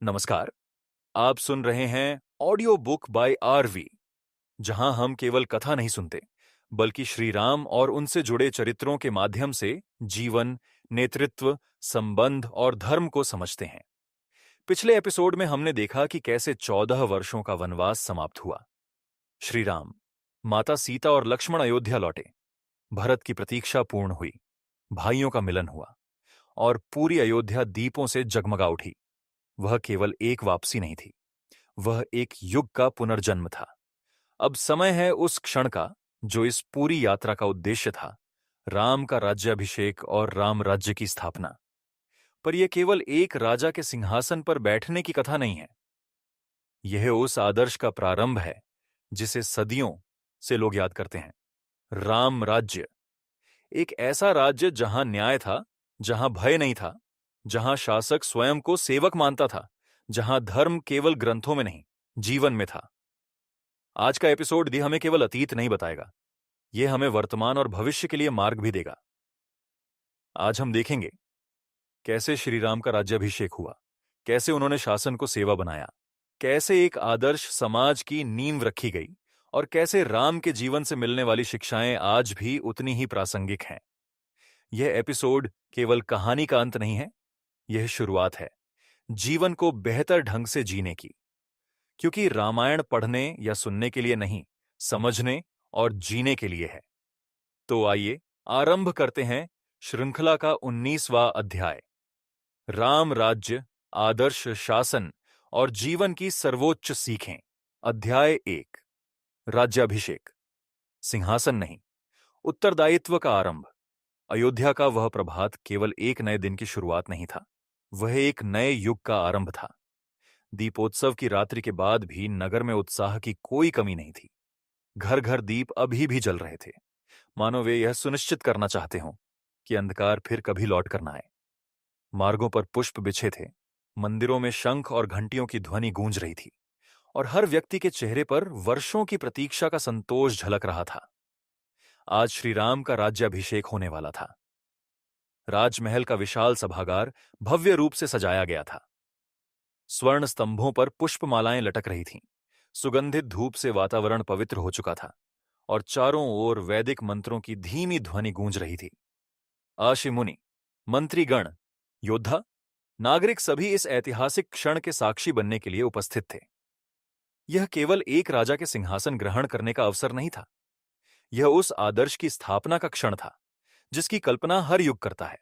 नमस्कार। आप सुन रहे हैं ऑडियो बुक बाय आरवी, जहां हम केवल कथा नहीं सुनते, बल्कि श्री राम और उनसे जुड़े चरित्रों के माध्यम से जीवन, नेतृत्व, संबंध और धर्म को समझते हैं। पिछले एपिसोड में हमने देखा कि कैसे 14 वर्षों का वनवास समाप्त हुआ। श्री राम, माता सीता और लक्ष्मण अयोध्या लौटे। भरत की प्रतीक्षा पूर्ण हुई। भाइयों का मिलन हुआ और पूरी अयोध्या दीपों से जगमगा उठी। वह केवल एक वापसी नहीं थी, वह एक युग का पुनर्जन्म था। अब समय है उस क्षण का जो इस पूरी यात्रा का उद्देश्य था, राम का राज्याभिषेक और राम राज्य की स्थापना। पर यह केवल एक राजा के सिंहासन पर बैठने की कथा नहीं है। यह उस आदर्श का प्रारंभ है जिसे सदियों से लोग याद करते हैं। राम राज्य, एक ऐसा राज्य जहां न्याय था, जहां भय नहीं था, जहां शासक स्वयं को सेवक मानता था, जहां धर्म केवल ग्रंथों में नहीं, जीवन में था। आज का एपिसोड भी हमें केवल अतीत नहीं बताएगा, यह हमें वर्तमान और भविष्य के लिए मार्ग भी देगा। आज हम देखेंगे कैसे श्री राम का राज्याभिषेक हुआ, कैसे उन्होंने शासन को सेवा बनाया, कैसे एक आदर्श समाज की नींव रखी गई और कैसे राम के जीवन से मिलने वाली शिक्षाएं आज भी उतनी ही प्रासंगिक हैं। यह एपिसोड केवल कहानी का अंत नहीं है, यह शुरुआत है जीवन को बेहतर ढंग से जीने की। क्योंकि रामायण पढ़ने या सुनने के लिए नहीं, समझने और जीने के लिए है। तो आइए आरंभ करते हैं श्रृंखला का 19वां अध्याय, राम राज्य, आदर्श शासन और जीवन की सर्वोच्च सीखें। अध्याय 1, राज्याभिषेक। सिंहासन नहीं, उत्तरदायित्व का आरंभ। अयोध्या का वह प्रभात केवल एक नए दिन की शुरुआत नहीं था, वह एक नए युग का आरंभ था। दीपोत्सव की रात्रि के बाद भी नगर में उत्साह की कोई कमी नहीं थी। घर घर दीप अभी भी जल रहे थे, मानो वे यह सुनिश्चित करना चाहते हों कि अंधकार फिर कभी लौट कर न आए। मार्गों पर पुष्प बिछे थे, मंदिरों में शंख और घंटियों की ध्वनि गूंज रही थी और हर व्यक्ति के चेहरे पर वर्षों की प्रतीक्षा का संतोष झलक रहा था। आज श्री राम का राज्याभिषेक होने वाला था। राजमहल का विशाल सभागार भव्य रूप से सजाया गया था। स्वर्ण स्तंभों पर पुष्पमालाएं लटक रही थीं। सुगंधित धूप से वातावरण पवित्र हो चुका था और चारों ओर वैदिक मंत्रों की धीमी ध्वनि गूंज रही थी। ऋषि मुनि, मंत्रीगण, योद्धा, नागरिक सभी इस ऐतिहासिक क्षण के साक्षी बनने के लिए उपस्थित थे। यह केवल एक राजा के सिंहासन ग्रहण करने का अवसर नहीं था, यह उस आदर्श की स्थापना का क्षण था जिसकी कल्पना हर युग करता है।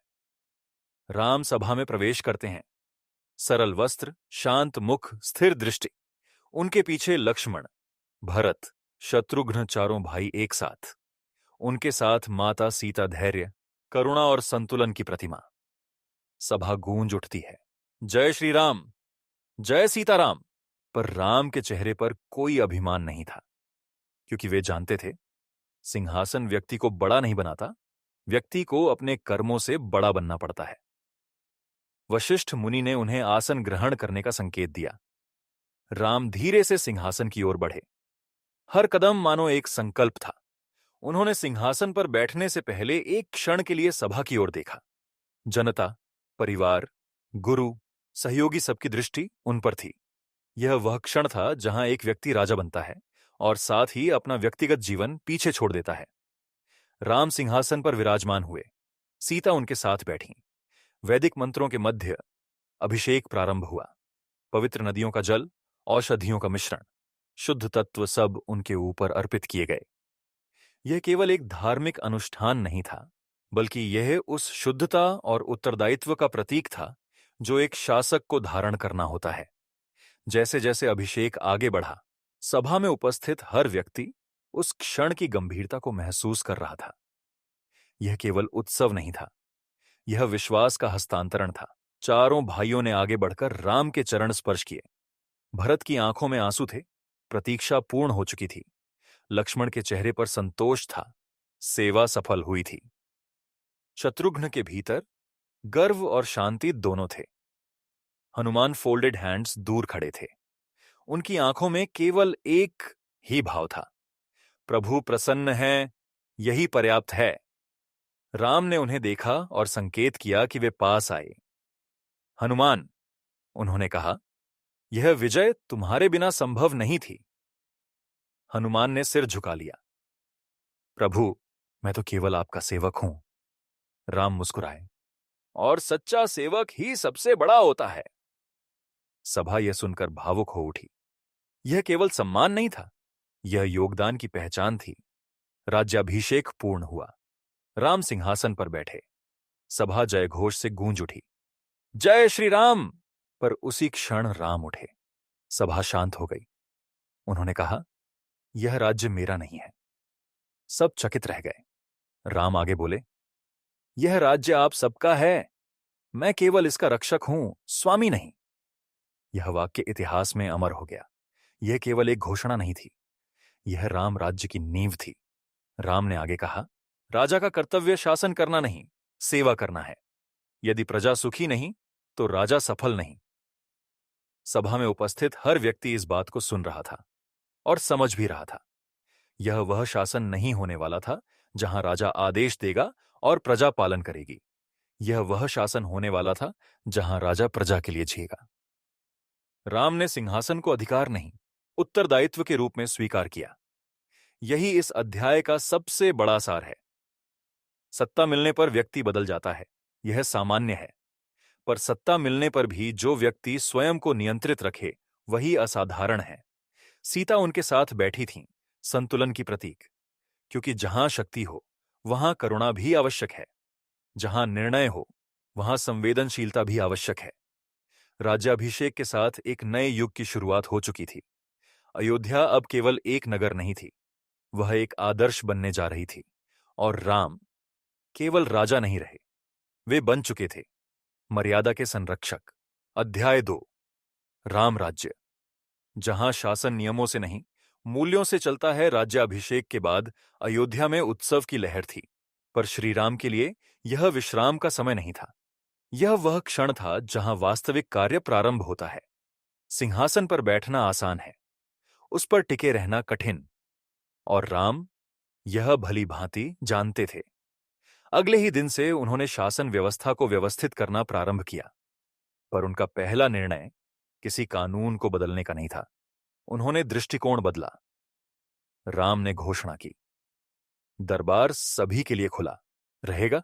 राम सभा में प्रवेश करते हैं। सरल वस्त्र, शांत मुख, स्थिर दृष्टि। उनके पीछे लक्ष्मण, भरत, शत्रुघ्न, चारों भाई एक साथ। उनके साथ माता सीता, धैर्य, करुणा और संतुलन की प्रतिमा। सभा गूंज उठती है, जय श्री राम, जय सीताराम। पर राम के चेहरे पर कोई अभिमान नहीं था, क्योंकि वे जानते थे सिंहासन व्यक्ति को बड़ा नहीं बनाता, व्यक्ति को अपने कर्मों से बड़ा बनना पड़ता है। वशिष्ठ मुनि ने उन्हें आसन ग्रहण करने का संकेत दिया। राम धीरे से सिंहासन की ओर बढ़े। हर कदम मानो एक संकल्प था। उन्होंने सिंहासन पर बैठने से पहले एक क्षण के लिए सभा की ओर देखा। जनता, परिवार, गुरु, सहयोगी, सबकी दृष्टि उन पर थी। यह वह क्षण था जहां एक व्यक्ति राजा बनता है और साथ ही अपना व्यक्तिगत जीवन पीछे छोड़ देता है। राम सिंहासन पर विराजमान हुए, सीता उनके साथ बैठी। वैदिक मंत्रों के मध्य अभिषेक प्रारंभ हुआ। पवित्र नदियों का जल, औषधियों का मिश्रण, शुद्ध तत्व सब उनके ऊपर अर्पित किए गए। यह केवल एक धार्मिक अनुष्ठान नहीं था, बल्कि यह उस शुद्धता और उत्तरदायित्व का प्रतीक था जो एक शासक को धारण करना होता है। जैसे जैसे अभिषेक आगे बढ़ा, सभा में उपस्थित हर व्यक्ति उस क्षण की गंभीरता को महसूस कर रहा था। यह केवल उत्सव नहीं था, यह विश्वास का हस्तांतरण था। चारों भाइयों ने आगे बढ़कर राम के चरण स्पर्श किए। भरत की आंखों में आंसू थे, प्रतीक्षा पूर्ण हो चुकी थी। लक्ष्मण के चेहरे पर संतोष था, सेवा सफल हुई थी। शत्रुघ्न के भीतर गर्व और शांति दोनों थे। हनुमान फोल्डेड हैंड्स दूर खड़े थे। उनकी आंखों में केवल एक ही भाव था, प्रभु प्रसन्न हैं, यही पर्याप्त है। राम ने उन्हें देखा और संकेत किया कि वे पास आए। हनुमान, उन्होंने कहा, यह विजय तुम्हारे बिना संभव नहीं थी। हनुमान ने सिर झुका लिया। प्रभु, मैं तो केवल आपका सेवक हूं। राम मुस्कुराए। और सच्चा सेवक ही सबसे बड़ा होता है। सभा यह सुनकर भावुक हो उठी। यह केवल सम्मान नहीं था, यह योगदान की पहचान थी। राज्याभिषेक पूर्ण हुआ। राम सिंहासन पर बैठे। सभा जयघोष से गूंज उठी। जय श्री राम! पर उसी क्षण राम उठे। सभा शांत हो गई। उन्होंने कहा, यह राज्य मेरा नहीं है। सब चकित रह गए। राम आगे बोले, यह राज्य आप सबका है। मैं केवल इसका रक्षक हूं, स्वामी नहीं। यह वाक्य इतिहास में अमर हो गया। यह केवल एक घोषणा नहीं थी, यह राम राज्य की नींव थी। राम ने आगे कहा, राजा का कर्तव्य शासन करना नहीं, सेवा करना है। यदि प्रजा सुखी नहीं तो राजा सफल नहीं। सभा में उपस्थित हर व्यक्ति इस बात को सुन रहा था और समझ भी रहा था। यह वह शासन नहीं होने वाला था जहां राजा आदेश देगा और प्रजा पालन करेगी। यह वह शासन होने वाला था जहां राजा प्रजा के लिए जिएगा। राम ने सिंहासन को अधिकार नहीं, उत्तरदायित्व के रूप में स्वीकार किया। यही इस अध्याय का सबसे बड़ा सार है। सत्ता मिलने पर व्यक्ति बदल जाता है, यह सामान्य है। पर सत्ता मिलने पर भी जो व्यक्ति स्वयं को नियंत्रित रखे, वही असाधारण है। सीता उनके साथ बैठी थीं, संतुलन की प्रतीक। क्योंकि जहां शक्ति हो, वहां करुणा भी आवश्यक है। जहां निर्णय हो, वहां संवेदनशीलता भी आवश्यक है। राज्याभिषेक के साथ एक नए युग की शुरुआत हो चुकी थी। अयोध्या अब केवल एक नगर नहीं थी, वह एक आदर्श बनने जा रही थी। और राम केवल राजा नहीं रहे, वे बन चुके थे मर्यादा के संरक्षक। अध्याय 2, राम राज्य। जहां शासन नियमों से नहीं, मूल्यों से चलता है। राज्याभिषेक के बाद अयोध्या में उत्सव की लहर थी। पर श्रीराम के लिए यह विश्राम का समय नहीं था। यह वह क्षण था जहां वास्तविक कार्य प्रारंभ होता है। सिंहासन पर बैठना आसान है, उस पर टिके रहना कठिन। और राम यह भली भांति जानते थे। अगले ही दिन से उन्होंने शासन व्यवस्था को व्यवस्थित करना प्रारंभ किया। पर उनका पहला निर्णय किसी कानून को बदलने का नहीं था। उन्होंने दृष्टिकोण बदला। राम ने घोषणा की, दरबार सभी के लिए खुला रहेगा।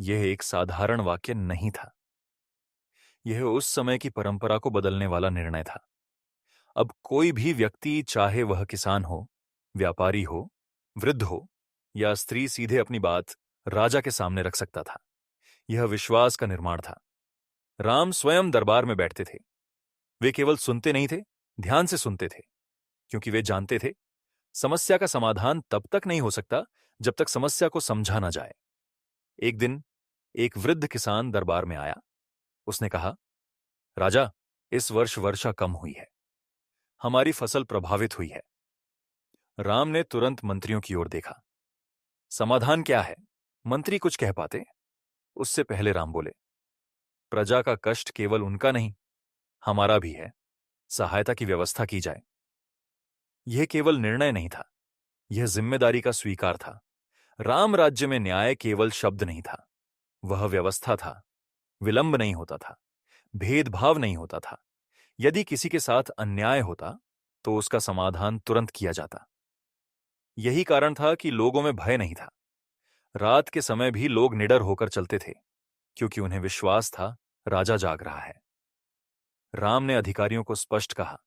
यह एक साधारण वाक्य नहीं था, यह उस समय की परंपरा को बदलने वाला निर्णय था। अब कोई भी व्यक्ति, चाहे वह किसान हो, व्यापारी हो, वृद्ध हो या स्त्री, सीधे अपनी बात राजा के सामने रख सकता था। यह विश्वास का निर्माण था। राम स्वयं दरबार में बैठते थे। वे केवल सुनते नहीं थे, ध्यान से सुनते थे। क्योंकि वे जानते थे, समस्या का समाधान तब तक नहीं हो सकता जब तक समस्या को समझा न जाए। एक दिन एक वृद्ध किसान दरबार में आया। उसने कहा, राजा, इस वर्ष वर्षा कम हुई है, हमारी फसल प्रभावित हुई है। राम ने तुरंत मंत्रियों की ओर देखा। समाधान क्या है? मंत्री कुछ कह पाते, उससे पहले राम बोले, प्रजा का कष्ट केवल उनका नहीं, हमारा भी है। सहायता की व्यवस्था की जाए। यह केवल निर्णय नहीं था, यह जिम्मेदारी का स्वीकार था। राम राज्य में न्याय केवल शब्द नहीं था, वह व्यवस्था था। विलंब नहीं होता था, भेदभाव नहीं होता था। यदि किसी के साथ अन्याय होता तो उसका समाधान तुरंत किया जाता। यही कारण था कि लोगों में भय नहीं था। रात के समय भी लोग निडर होकर चलते थे, क्योंकि उन्हें विश्वास था राजा जाग रहा है। राम ने अधिकारियों को स्पष्ट कहा,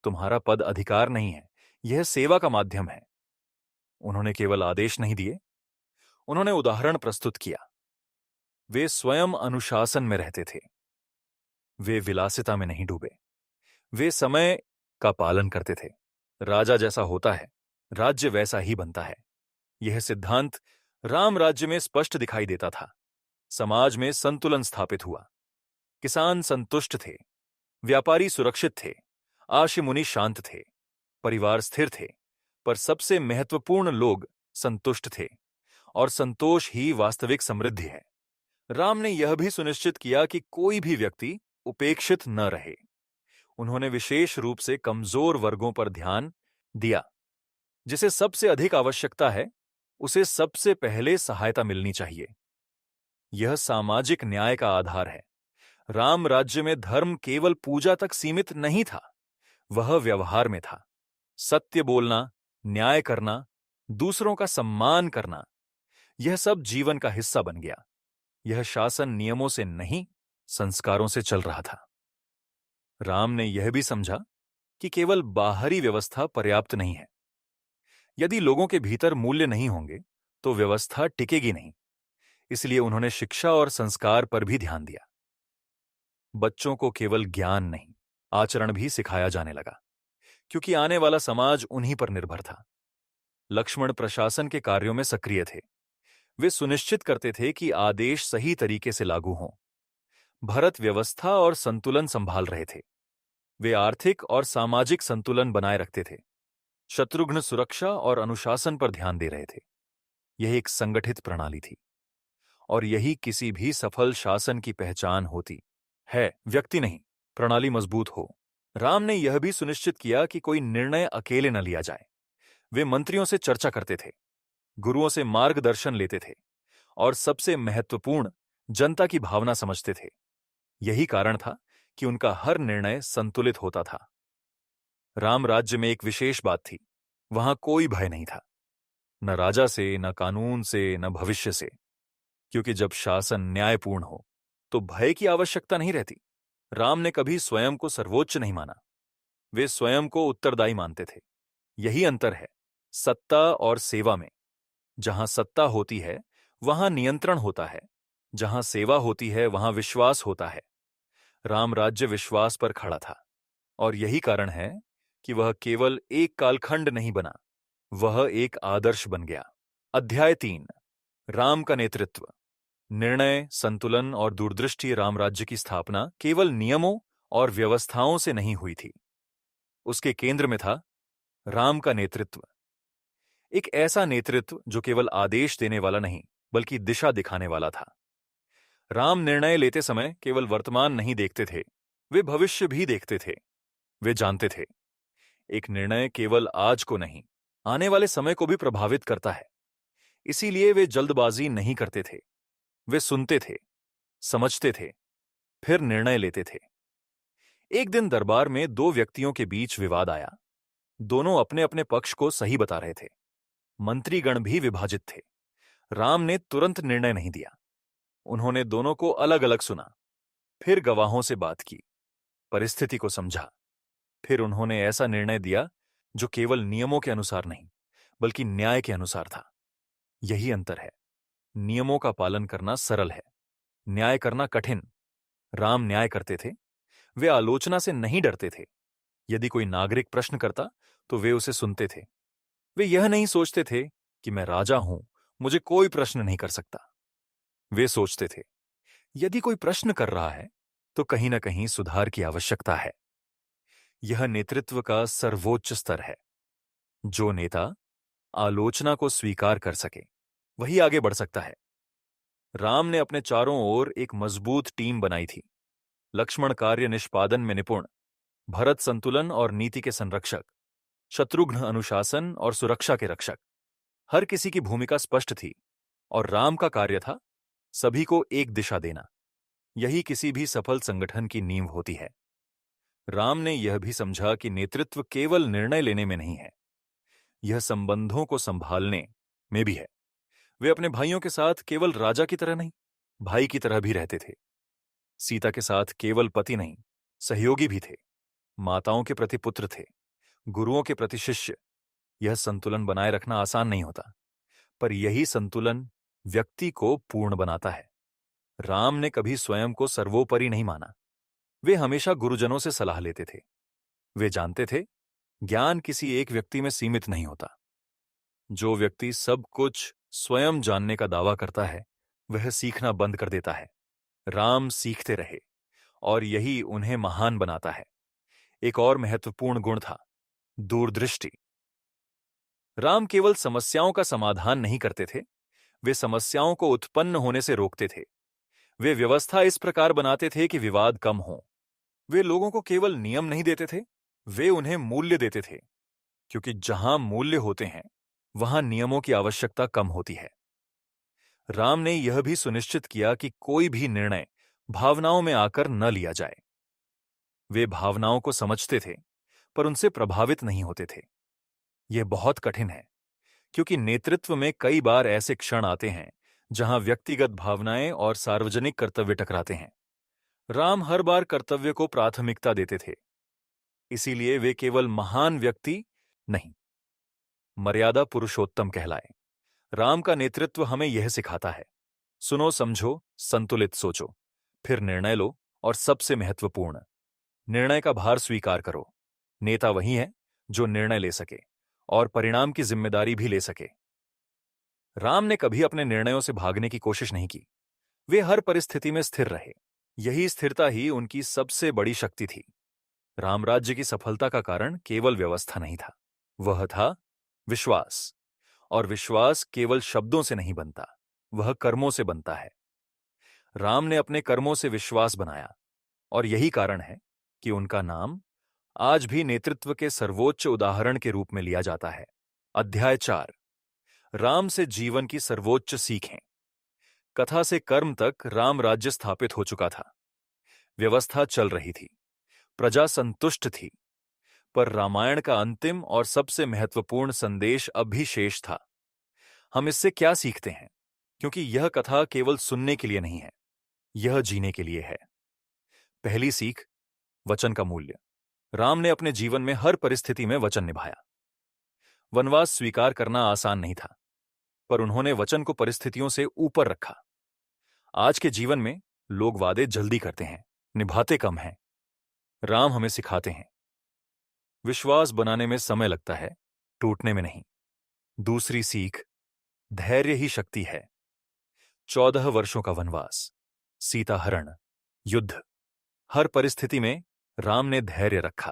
तुम्हारा पद अधिकार नहीं है, यह सेवा का माध्यम है। उन्होंने केवल आदेश नहीं दिए, उन्होंने उदाहरण प्रस्तुत किया। वे स्वयं अनुशासन में रहते थे। वे विलासिता में नहीं डूबे। वे समय का पालन करते थे। राजा जैसा होता है, राज्य वैसा ही बनता है। यह सिद्धांत राम राज्य में स्पष्ट दिखाई देता था। समाज में संतुलन स्थापित हुआ। किसान संतुष्ट थे, व्यापारी सुरक्षित थे, आशी मुनि शांत थे, परिवार स्थिर थे। पर सबसे महत्वपूर्ण, लोग संतुष्ट थे। और संतोष ही वास्तविक समृद्धि है। राम ने यह भी सुनिश्चित किया कि कोई भी व्यक्ति उपेक्षित न रहे। उन्होंने विशेष रूप से कमजोर वर्गों पर ध्यान दिया। जिसे सबसे अधिक आवश्यकता है, उसे सबसे पहले सहायता मिलनी चाहिए। यह सामाजिक न्याय का आधार है। राम राज्य में धर्म केवल पूजा तक सीमित नहीं था, वह व्यवहार में था। सत्य बोलना, न्याय करना, दूसरों का सम्मान करना, यह सब जीवन का हिस्सा बन गया। यह शासन नियमों से नहीं, संस्कारों से चल रहा था। राम ने यह भी समझा कि केवल बाहरी व्यवस्था पर्याप्त नहीं है। यदि लोगों के भीतर मूल्य नहीं होंगे तो व्यवस्था टिकेगी नहीं। इसलिए उन्होंने शिक्षा और संस्कार पर भी ध्यान दिया। बच्चों को केवल ज्ञान नहीं, आचरण भी सिखाया जाने लगा, क्योंकि आने वाला समाज उन्हीं पर निर्भर था। लक्ष्मण प्रशासन के कार्यों में सक्रिय थे। वे सुनिश्चित करते थे कि आदेश सही तरीके से लागू हों। भरत व्यवस्था और संतुलन संभाल रहे थे। वे आर्थिक और सामाजिक संतुलन बनाए रखते थे। शत्रुघ्न सुरक्षा और अनुशासन पर ध्यान दे रहे थे। यह एक संगठित प्रणाली थी, और यही किसी भी सफल शासन की पहचान होती है, व्यक्ति नहीं, प्रणाली मजबूत हो। राम ने यह भी सुनिश्चित किया कि कोई निर्णय अकेले न लिया जाए। वे मंत्रियों से चर्चा करते थे, गुरुओं से मार्गदर्शन लेते थे, और सबसे महत्वपूर्ण, जनता की भावना समझते थे। यही कारण था कि उनका हर निर्णय संतुलित होता था। राम राज्य में एक विशेष बात थी, वहां कोई भय नहीं था, न राजा से, न कानून से, न भविष्य से। क्योंकि जब शासन न्यायपूर्ण हो तो भय की आवश्यकता नहीं रहती। राम ने कभी स्वयं को सर्वोच्च नहीं माना। वे स्वयं को उत्तरदायी मानते थे। यही अंतर है सत्ता और सेवा में। जहां सत्ता होती है वहां नियंत्रण होता है, जहां सेवा होती है वहां विश्वास होता है। राम राज्य विश्वास पर खड़ा था, और यही कारण है कि वह केवल एक कालखंड नहीं बना, वह एक आदर्श बन गया। अध्याय 3, राम का नेतृत्व। निर्णय, संतुलन और दूरदृष्टि। राम राज्य की स्थापना केवल नियमों और व्यवस्थाओं से नहीं हुई थी। उसके केंद्र में था राम का नेतृत्व। एक ऐसा नेतृत्व जो केवल आदेश देने वाला नहीं, बल्कि दिशा दिखाने वाला था। राम निर्णय लेते समय केवल वर्तमान नहीं देखते थे, वे भविष्य भी देखते थे। वे जानते थे एक निर्णय केवल आज को नहीं, आने वाले समय को भी प्रभावित करता है। इसीलिए वे जल्दबाजी नहीं करते थे। वे सुनते थे, समझते थे, फिर निर्णय लेते थे। एक दिन दरबार में दो व्यक्तियों के बीच विवाद आया। दोनों अपने अपने पक्ष को सही बता रहे थे। मंत्रीगण भी विभाजित थे। राम ने तुरंत निर्णय नहीं दिया। उन्होंने दोनों को अलग अलग सुना, फिर गवाहों से बात की, परिस्थिति को समझा। फिर उन्होंने ऐसा निर्णय दिया जो केवल नियमों के अनुसार नहीं, बल्कि न्याय के अनुसार था। यही अंतर है। नियमों का पालन करना सरल है, न्याय करना कठिन। राम न्याय करते थे। वे आलोचना से नहीं डरते थे। यदि कोई नागरिक प्रश्न करता तो वे उसे सुनते थे। वे यह नहीं सोचते थे कि मैं राजा हूं, मुझे कोई प्रश्न नहीं कर सकता। वे सोचते थे यदि कोई प्रश्न कर रहा है तो कहीं ना कहीं सुधार की आवश्यकता है। यह नेतृत्व का सर्वोच्च स्तर है। जो नेता आलोचना को स्वीकार कर सके वही आगे बढ़ सकता है। राम ने अपने चारों ओर एक मजबूत टीम बनाई थी। लक्ष्मण कार्य निष्पादन में निपुण, भरत संतुलन और नीति के संरक्षक, शत्रुघ्न अनुशासन और सुरक्षा के रक्षक। हर किसी की भूमिका स्पष्ट थी, और राम का कार्य था सभी को एक दिशा देना। यही किसी भी सफल संगठन की नींव होती है। राम ने यह भी समझा कि नेतृत्व केवल निर्णय लेने में नहीं है, यह संबंधों को संभालने में भी है। वे अपने भाइयों के साथ केवल राजा की तरह नहीं, भाई की तरह भी रहते थे। सीता के साथ केवल पति नहीं, सहयोगी भी थे। माताओं के प्रति पुत्र थे, गुरुओं के प्रति शिष्य। यह संतुलन बनाए रखना आसान नहीं होता, पर यही संतुलन व्यक्ति को पूर्ण बनाता है। राम ने कभी स्वयं को सर्वोपरि नहीं माना। वे हमेशा गुरुजनों से सलाह लेते थे। वे जानते थे ज्ञान किसी एक व्यक्ति में सीमित नहीं होता। जो व्यक्ति सब कुछ स्वयं जानने का दावा करता है वह सीखना बंद कर देता है। राम सीखते रहे, और यही उन्हें महान बनाता है। एक और महत्वपूर्ण गुण था दूरदृष्टि। राम केवल समस्याओं का समाधान नहीं करते थे, वे समस्याओं को उत्पन्न होने से रोकते थे। वे व्यवस्था इस प्रकार बनाते थे कि विवाद कम हो। वे लोगों को केवल नियम नहीं देते थे, वे उन्हें मूल्य देते थे, क्योंकि जहां मूल्य होते हैं वहां नियमों की आवश्यकता कम होती है। राम ने यह भी सुनिश्चित किया कि कोई भी निर्णय भावनाओं में आकर न लिया जाए। वे भावनाओं को समझते थे, पर उनसे प्रभावित नहीं होते थे। यह बहुत कठिन है, क्योंकि नेतृत्व में कई बार ऐसे क्षण आते हैं जहां व्यक्तिगत भावनाएं और सार्वजनिक कर्तव्य टकराते हैं। राम हर बार कर्तव्य को प्राथमिकता देते थे, इसीलिए वे केवल महान व्यक्ति नहीं, मर्यादा पुरुषोत्तम कहलाए। राम का नेतृत्व हमें यह सिखाता है, सुनो, समझो, संतुलित सोचो, फिर निर्णय लो, और सबसे महत्वपूर्ण, निर्णय का भार स्वीकार करो। नेता वही है जो निर्णय ले सके और परिणाम की जिम्मेदारी भी ले सके। राम ने कभी अपने निर्णयों से भागने की कोशिश नहीं की। वे हर परिस्थिति में स्थिर रहे। यही स्थिरता ही उनकी सबसे बड़ी शक्ति थी। रामराज्य की सफलता का कारण केवल व्यवस्था नहीं था, वह था विश्वास। और विश्वास केवल शब्दों से नहीं बनता, वह कर्मों से बनता है। राम ने अपने कर्मों से विश्वास बनाया, और यही कारण है कि उनका नाम आज भी नेतृत्व के सर्वोच्च उदाहरण के रूप में लिया जाता है। अध्याय 4, राम से जीवन की सर्वोच्च सीखें। कथा से कर्म तक राम राज्य स्थापित हो चुका था। व्यवस्था चल रही थी, प्रजा संतुष्ट थी, पर रामायण का अंतिम और सबसे महत्वपूर्ण संदेश अब भी शेष था। हम इससे क्या सीखते हैं? क्योंकि यह कथा केवल सुनने के लिए नहीं है, यह जीने के लिए है। पहली सीख, वचन का मूल्य। राम ने अपने जीवन में हर परिस्थिति में वचन निभाया। वनवास स्वीकार करना आसान नहीं था, पर उन्होंने वचन को परिस्थितियों से ऊपर रखा। आज के जीवन में लोग वादे जल्दी करते हैं, निभाते कम हैं। राम हमें सिखाते हैं, विश्वास बनाने में समय लगता है, टूटने में नहीं। दूसरी सीख, धैर्य ही शक्ति है। 14 वर्षों का वनवास, सीता हरण, युद्ध, हर परिस्थिति में राम ने धैर्य रखा।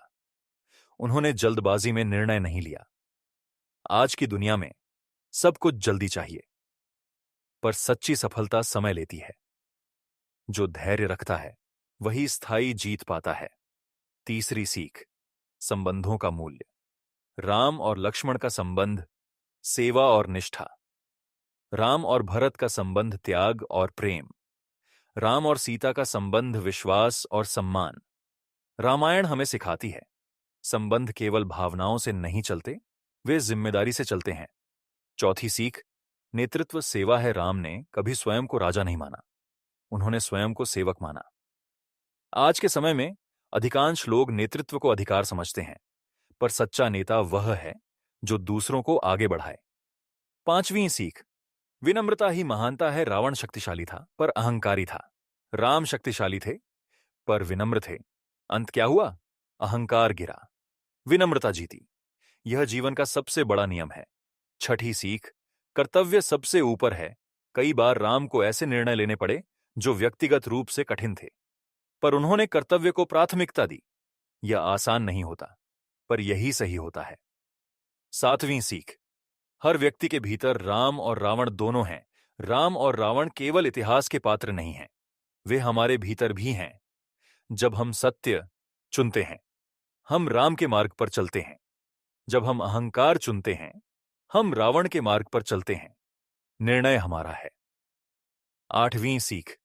उन्होंने जल्दबाजी में निर्णय नहीं लिया। आज की दुनिया में सब कुछ जल्दी चाहिए, पर सच्ची सफलता समय लेती है। जो धैर्य रखता है वही स्थायी जीत पाता है। तीसरी सीख, संबंधों का मूल्य। राम और लक्ष्मण का संबंध सेवा और निष्ठा। राम और भरत का संबंध त्याग और प्रेम। राम और सीता का संबंध विश्वास और सम्मान। रामायण हमें सिखाती है, संबंध केवल भावनाओं से नहीं चलते, वे जिम्मेदारी से चलते हैं। चौथी सीख, नेतृत्व सेवा है। राम ने कभी स्वयं को राजा नहीं माना, उन्होंने स्वयं को सेवक माना। आज के समय में अधिकांश लोग नेतृत्व को अधिकार समझते हैं, पर सच्चा नेता वह है जो दूसरों को आगे बढ़ाए। पांचवीं सीख, विनम्रता ही महानता है। रावण शक्तिशाली था पर अहंकारी था। राम शक्तिशाली थे पर विनम्र थे। अंत क्या हुआ? अहंकार गिरा, विनम्रता जीती। यह जीवन का सबसे बड़ा नियम है। छठी सीख, कर्तव्य सबसे ऊपर है। कई बार राम को ऐसे निर्णय लेने पड़े जो व्यक्तिगत रूप से कठिन थे, पर उन्होंने कर्तव्य को प्राथमिकता दी। यह आसान नहीं होता, पर यही सही होता है। सातवीं सीख, हर व्यक्ति के भीतर राम और रावण दोनों हैं। राम और रावण केवल इतिहास के पात्र नहीं हैं, वे हमारे भीतर भी हैं। जब हम सत्य चुनते हैं, हम राम के मार्ग पर चलते हैं। जब हम अहंकार चुनते हैं, हम रावण के मार्ग पर चलते हैं। निर्णय हमारा है। आठवीं सीख,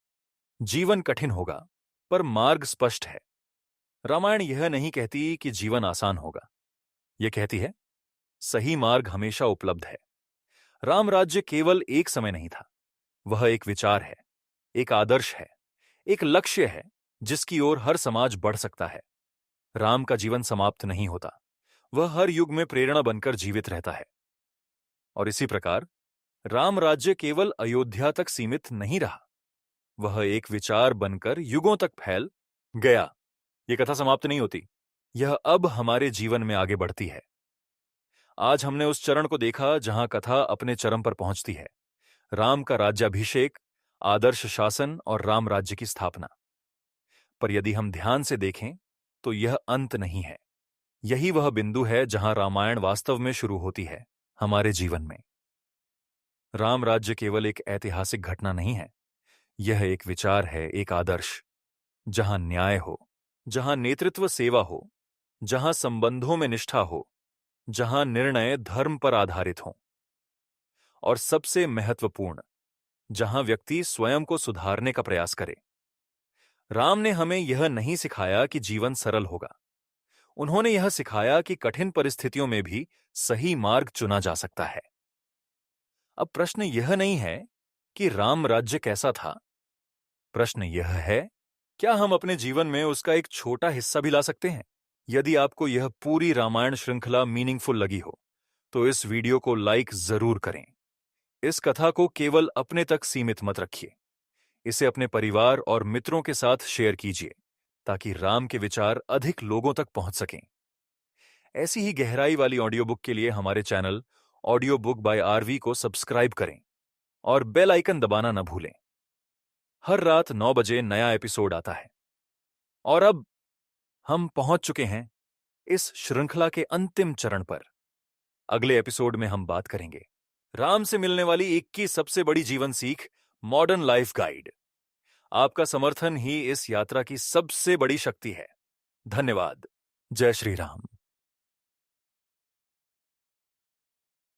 जीवन कठिन होगा पर मार्ग स्पष्ट है। रामायण यह नहीं कहती कि जीवन आसान होगा, यह कहती है सही मार्ग हमेशा उपलब्ध है। राम राज्य केवल एक समय नहीं था, वह एक विचार है, एक आदर्श है, एक लक्ष्य है जिसकी ओर हर समाज बढ़ सकता है। राम का जीवन समाप्त नहीं होता, वह हर युग में प्रेरणा बनकर जीवित रहता है। और इसी प्रकार राम राज्य केवल अयोध्या तक सीमित नहीं रहा, वह एक विचार बनकर युगों तक फैल गया। यह कथा समाप्त नहीं होती, यह अब हमारे जीवन में आगे बढ़ती है। आज हमने उस चरण को देखा जहां कथा अपने चरम पर पहुंचती है। राम का राज्याभिषेक, आदर्श शासन और राम राज्य की स्थापना। पर यदि हम ध्यान से देखें तो यह अंत नहीं है। यही वह बिंदु है जहां रामायण वास्तव में शुरू होती है, हमारे जीवन में। राम राज्य केवल एक ऐतिहासिक घटना नहीं है, यह एक विचार है, एक आदर्श, जहां न्याय हो, जहां नेतृत्व सेवा हो, जहां संबंधों में निष्ठा हो, जहां निर्णय धर्म पर आधारित हों, और सबसे महत्वपूर्ण, जहां व्यक्ति स्वयं को सुधारने का प्रयास करे। राम ने हमें यह नहीं सिखाया कि जीवन सरल होगा। उन्होंने यह सिखाया कि कठिन परिस्थितियों में भी सही मार्ग चुना जा सकता है। अब प्रश्न यह नहीं है कि राम राज्य कैसा था। प्रश्न यह है, क्या हम अपने जीवन में उसका एक छोटा हिस्सा भी ला सकते हैं? यदि आपको यह पूरी रामायण श्रृंखला मीनिंगफुल लगी हो, तो इस वीडियो को लाइक जरूर करें। इस कथा को केवल अपने तक सीमित मत रखिए। इसे अपने परिवार और मित्रों के साथ शेयर कीजिए, ताकि राम के विचार अधिक लोगों तक पहुंच सकें। ऐसी ही गहराई वाली ऑडियो बुक के लिए हमारे channel audio book by RV को सब्सक्राइब करें और बेल आइकन दबाना न भूलें। हर रात 9 बजे नया एपिसोड आता है। और अब हम पहुंच चुके हैं इस श्रृंखला के अंतिम चरण पर। अगले एपिसोड में हम बात करेंगे राम से मिलने वाली 21 सबसे बड़ी जीवन सीख, मॉडर्न लाइफ गाइड। आपका समर्थन ही इस यात्रा की सबसे बड़ी शक्ति है। धन्यवाद। जय श्री राम।